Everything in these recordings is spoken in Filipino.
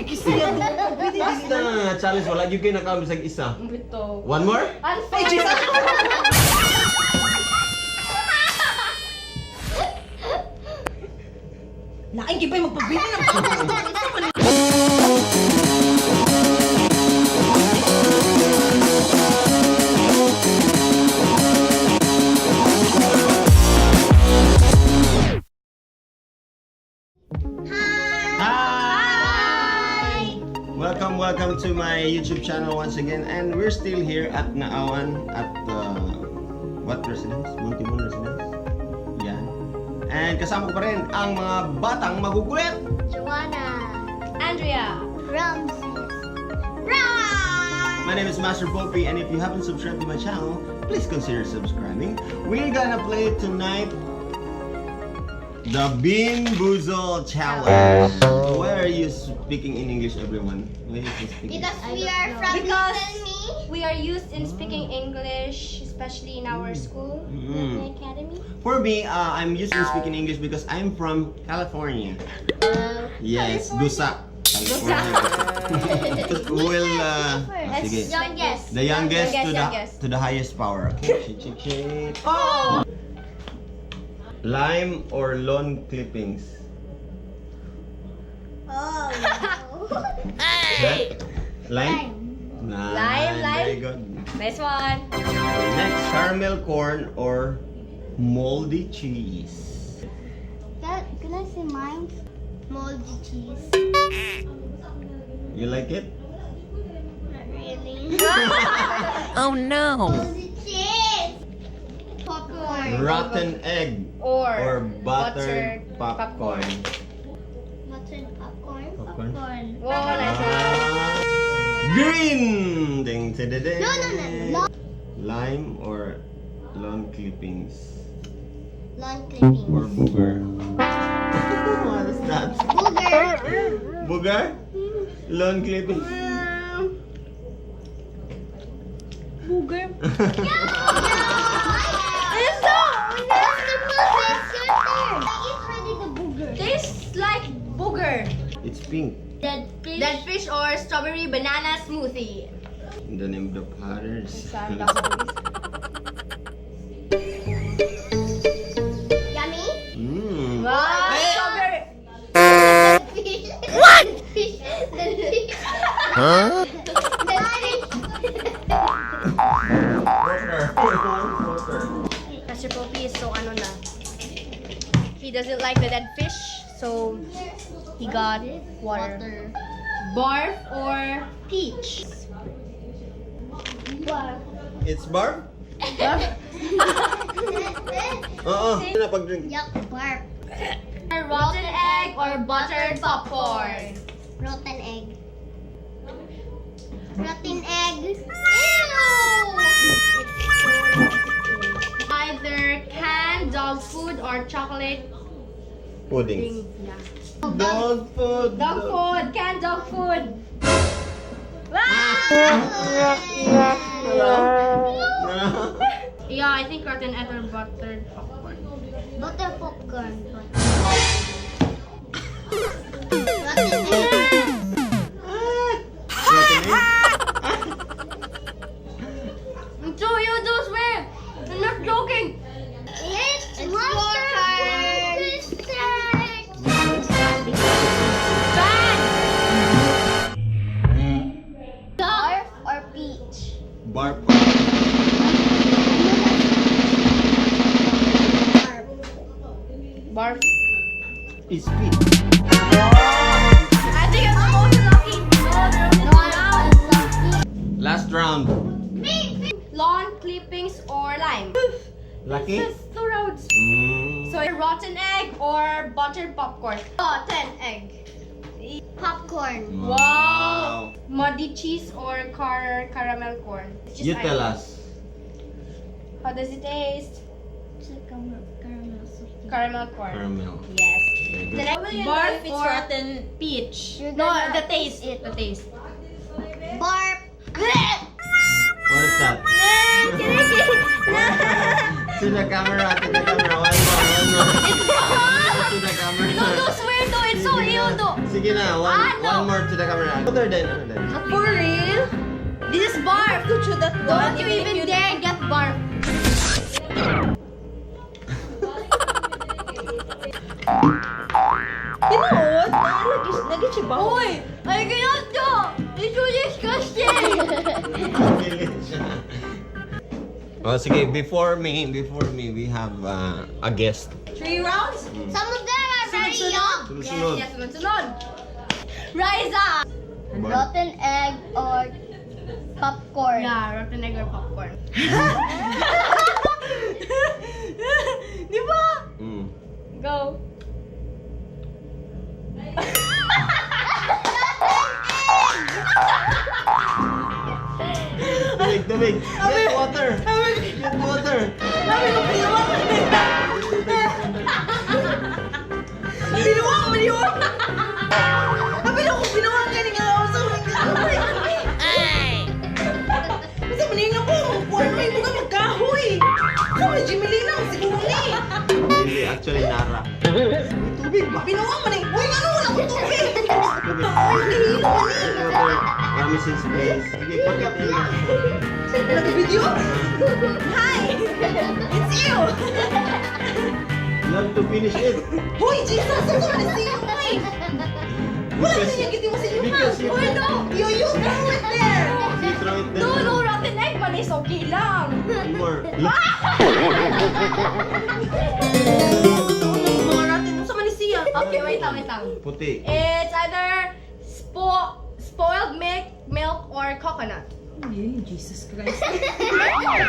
Basta na challenge wala yung kinakamisag isa. Bito. One more? Unfair. Naing gipay magpabili ng Welcome to my YouTube channel once again, and we're still here at Naawan at what residence? Montibon residence. Yan. And kasama ko pa rin ang mga batang magugulit. Joana, Andrea, Ramisees, Bryce. My name is Master Popi, and if you haven't subscribed to my channel, please consider subscribing. We're gonna play tonight the Boozled challenge. Why are you speaking in English, everyone? Why are you speaking? Because we are from Because me. we are used in speaking English, especially in our school, the academy. For me, I'm used to speaking English because I'm from California. Yes, Dusa. California. We'll, sige. Youngest. The youngest, Youngest. to the highest power. Okay. Shake. Oh! Lime or lawn clippings? Oh. Hey! Lime? Lime. Very good. Nice one. Next, caramel corn or moldy cheese? Can I say mine? Moldy cheese. You like it? Not really. Oh no! Moldy cheese. Popcorn. Rotten egg Or buttered popcorn. Buttered popcorn. Popcorn. Wow, nice one. Green! Ding, ding, ding, ding. No. Lime or lawn clippings? Lawn clippings. Or booger? What is that? Booger. Booger? Lawn clippings? Booger. Tastes like booger. It's pink. Dead fish. Dead fish or strawberry banana smoothie. In the name of the Fathers. Yummy. Mmm. Wow, strawberry. Fish. What? Fish. Dead fish. Huh? Dead fish. Master Popi is so ano na. He doesn't like the dead fish, so he got water. Barf or peach? Barf. It's barb? Oo. Ano na pag-drink? Yuck, barf. Rotten egg or buttered popcorn? Rotten egg. Rotten egg. Ew! Either canned dog food or chocolate Puddings. Yeah. Dog food. Dog food, canned dog food. Hello? Yeah, I think rotten egg or buttered popcorn. Butter popcorn. Rotten egg. So you do swear. I'm not joking. It's It's monster your turn. dessert. Barf or peach? Barb. Barf. It's pink. I think I'm supposed to lucky. No, I'm lucky. Last round. Lawn clippings or lime? Lucky? This is two rounds. So rotten egg or buttered popcorn? Rotten egg. Popcorn. Wow. Muddy cheese or caramel corn? It's just You tell either. us. How does it taste? Caramel corn. Caramel. Yes. Very good. The next barf or rotten peach? You're No, gonna the taste. eat it. The taste. Barf. What is that? To the camera, to the camera. One more. To the camera. No, swear though, it's so ill though. sige na. One more to the camera. Other than. For real? This is barf. To chew that Don't one. you even dare get barf. Tinood? Lagi siya ba? Hoy! I cannot do! It's so disgusting! Oh, sige, before me, we have a guest. 3 rounds? Some of them are very young. Sunod. Yes, sunod. Riza! Rotten egg or popcorn. Yeah, rotten egg or popcorn. Di ba? Mm. Go. Tubig. Get water. Get water. Binuwang mo yun! Sabi na kung binuwang ka nga ako sa Kasi maninga po, magpuan mo yung mga magkahoy. Sabi, Jimmy lang, siguro ni. Hindi, actually, Nara. Tubig ba? Binuwang mo na yung, uy, ano wala ko tubig. Tubig. Taoy, nagihilo ka ni. Water. Ramisees place. Sige, pagkat nila. Nag-video? Hi! It's you! You have to finish it. Hoy, Jesus! Ito man is you, hoy! Wala ka niya giti mo sa iyo, ha? Because you- Hoy, no! You throw it there! You throw it there. No, rotten egg man is okay lang. One more. Look. Mga natin, sa manisiya. Okay, wait lang. Puti. It's either spoiled milk or coconut. Ay, Jesus Christ.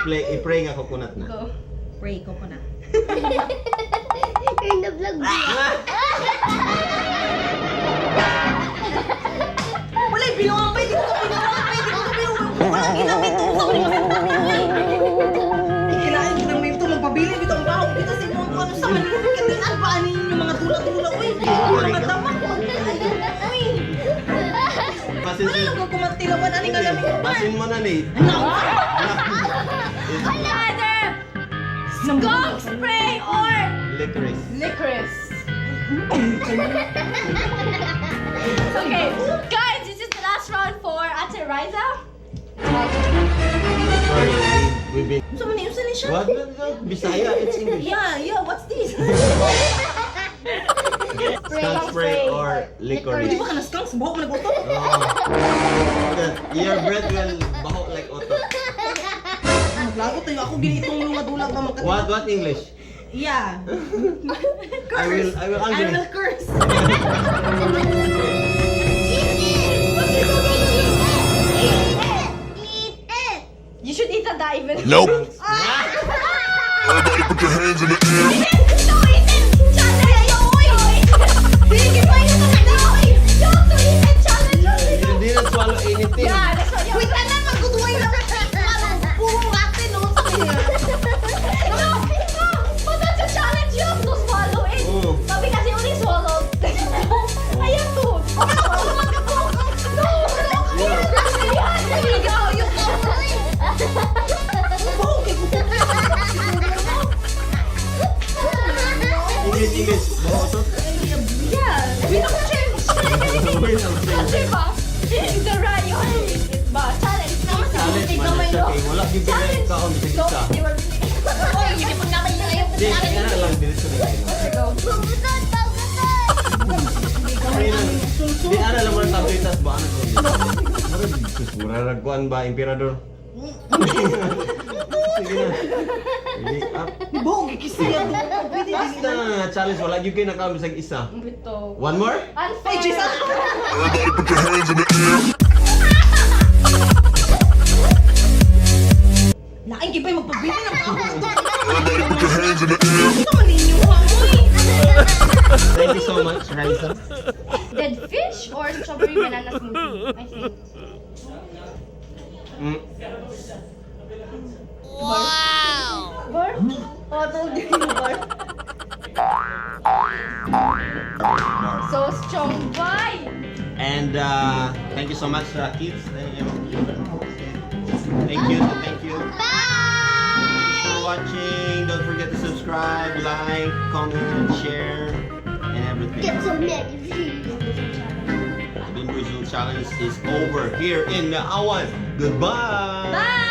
I-pray nga coconut na. Go. Pray ko na. You're in the vlog. Wala, binuwang pa, hindi ko binuwang. Walang ginamit ko. Kailangan ginamit ito, magpabilin ito ang bahog dito sa inyo. Ano sa manila, kailangan ba anin yung mga dula-dula, uy. Mga damak ko. Uy. Basin Wala lang kung kumantilawan, aning alamig ko. Basin mo na, Nate. Either skunk spray or Licorice. licorice. Okay, guys, this is the last round for Ate Riza. Sorry, we've been... Sa manila, sa siya. What? Bisaya, it's English. Yeah, what's this? Skunk spray or licorice. Di ba ka na-skunk sa buhok mo nag-uto? Your breath will baho like otot. Maglago tayo, ako ginitong mga dulag ba magkatulog. What English? Yeah. I will I will curse. Eat it. You should eat a diamond. Nope. Ah! Everybody put your hands in the air. No, eat it! Challenge! Oy! Sige pa yun sa kanya! Oy! Don't do it! Challenge! You didn't swallow anything. Yeah, that's what you... Wait, tanan, magkutuway lang. Puro ratin, no? Sa kanya. No! No! But that's a challenge! You have to swallow it! Oh. Sabi kasi only swallow. Ayan to! Ano ko naman ka po? No! Ayan! There you go! You go! English. Baho otot. Yeah! We don't change! Wait, I'm saying. Kasi ba? The right yun! Ba? Challenge naman sa Challenge music man naman siya yun. kay wala bibigay ka on sa No, isa. you were... Oy, hindi mo naman yun ayaw. Di, kaya na lang dito sa bigay. Di ana lang mo tablitas ba ano ko. Mura ragkuan ba emperador? Sige na. Hindi up. Bong, kisiya to. Basta challenge wala gyud kay nakaon sa isa. Bito. One more? Ay, Unfair. Jesus! Everybody put your hands in the air. Laking kipay magpabili ng kahon. Everybody put your hands in the air. Ito man ninyo, ha? Uy! Thank you so much, Raisa. Dead fish or strawberry banana smoothie? I think. Mm. Barf? Oh, told you barf. So strong, boy! And thank you so much, kids. Thank you. Thanks for watching. Don't forget to subscribe, like, comment, share, and everything. Get some milk. Bean Boozled challenge is over here in Naawan. Goodbye! Bye!